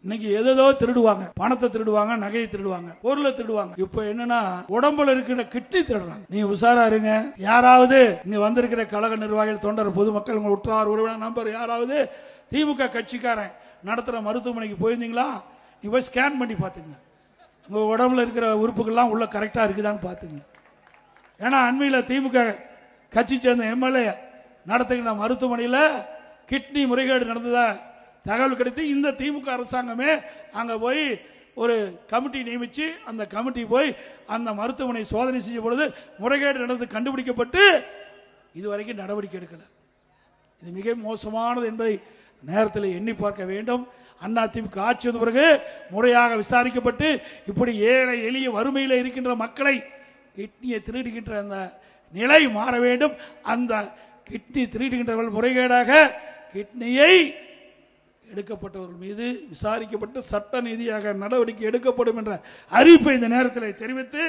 இன்னைக்கு எதோ திருடுவாங்க, பணத்தை திருடுவாங்க, நகையை திருடுவாங்க, பொருளை திருடுவாங்க. இப்ப என்னன்னா உடம்புல இருக்கிற கிட்னி திருடுறாங்க. நீ உஷாரா இருங்க. யாராவது இங்க வந்திருக்கிற கழக நிர்வாகிகள், தொண்டர், பொதுமக்கள், உங்க உற்றார் உறவினர் நம்பர் யாராவது திமுக கட்சிக்காரன் நடத்துற மருத்துவமனைக்கு போயிருந்தீங்களா? நீ போய் ஸ்கேன் பண்ணி பாத்துங்க, உங்க உடம்புல இருக்கிற உறுப்புகள்லாம் உள்ள கரெக்டா இருக்குதான்னு பாத்துங்க. ஏன்னா அண்மையில் திமுக கட்சி சேர்ந்த எம்எல்ஏ நடத்துகிற மருத்துவமனையில் கிட்னி முறைகேடு நடந்ததா தகவல் கிடைத்து இந்த திமுக அரசாங்கமே அங்கே போய் ஒரு கமிட்டி நியமித்து அந்த கமிட்டி போய் அந்த மருத்துவமனை சோதனை செய்ய பொழுது முறைகேடு நடந்து கண்டுபிடிக்கப்பட்டு இதுவரைக்கும் நடவடிக்கை எடுக்கல. இது மிக மோசமானது என்பதை நேரத்தில் எண்ணி பார்க்க வேண்டும். அதிமுக ஆட்சி வந்த பிறகு முறையாக விசாரிக்கப்பட்டு இப்படி ஏழை எளிய வறுமையில் இருக்கின்ற மக்களை கிட்னியை திருடுகின்ற அந்த நிலை மாற வேண்டும். அந்த கிட்னி திருடுகின்றவர்கள் முறைகேடாக கிட்னியை எடுக்கப்பட்டவர்கள் மீது விசாரிக்கப்பட்டு சட்ட ரீதியாக நடவடிக்கை எடுக்கப்படும் என்ற அறிவிப்பை இந்த நேரத்தில் தெரிவித்து